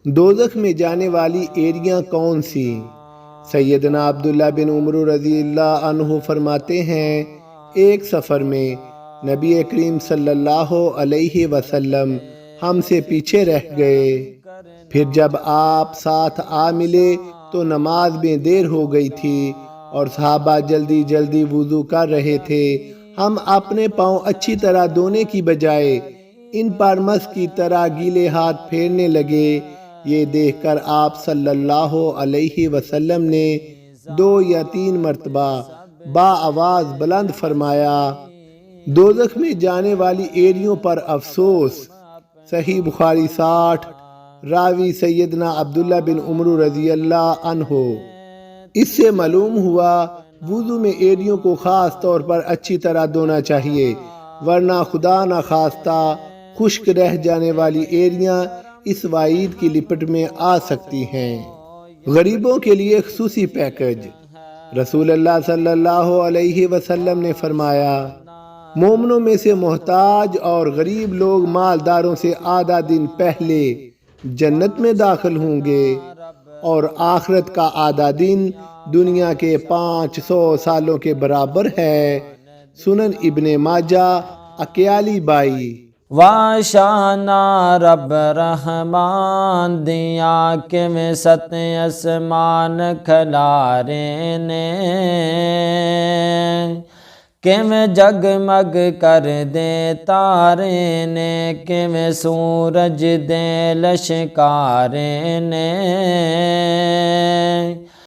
دوزخ میں جانے والی ایریاں کون سی؟ سیدنا عبداللہ بن عمر رضی اللہ عنہ فرماتے ہیں، ایک سفر میں نبی کریم صلی اللہ علیہ وسلم ہم سے پیچھے رہ گئے، پھر جب آپ ساتھ آ ملے تو نماز میں دیر ہو گئی تھی اور صحابہ جلدی جلدی وضو کر رہے تھے۔ ہم اپنے پاؤں اچھی طرح دھونے کی بجائے ان پر مس کی طرح گیلے ہاتھ پھیرنے لگے۔ یہ دیکھ کر آپ صلی اللہ علیہ وسلم نے 2 یا 3 مرتبہ آواز بلند فرمایا، دوزخ میں جانے والی ایریوں پر افسوس۔ صحیح بخاری 60، راوی سیدنا عبداللہ بن عمر رضی اللہ عنہ۔ اس سے معلوم ہوا وضو میں ایریوں کو خاص طور پر اچھی طرح دھونا چاہیے، ورنہ خدا نخواستہ خشک رہ جانے والی ایریاں اس وعید کی لپٹ میں آ سکتی ہیں۔ غریبوں کے لیے خصوصی پیکج۔ رسول اللہ صلی اللہ علیہ وسلم نے فرمایا، مومنوں میں سے محتاج اور غریب لوگ مالداروں سے آدھا دن پہلے جنت میں داخل ہوں گے، اور آخرت کا آدھا دن دنیا کے 500 سالوں کے برابر ہے۔ سنن ابن ماجہ 41 واشانا رب رحمان دیا کہ میں ست اسمان کھلارے نے، کہ میں جگمگ کر دے تارے نے، کہ میں سورج دے لشکارے نے،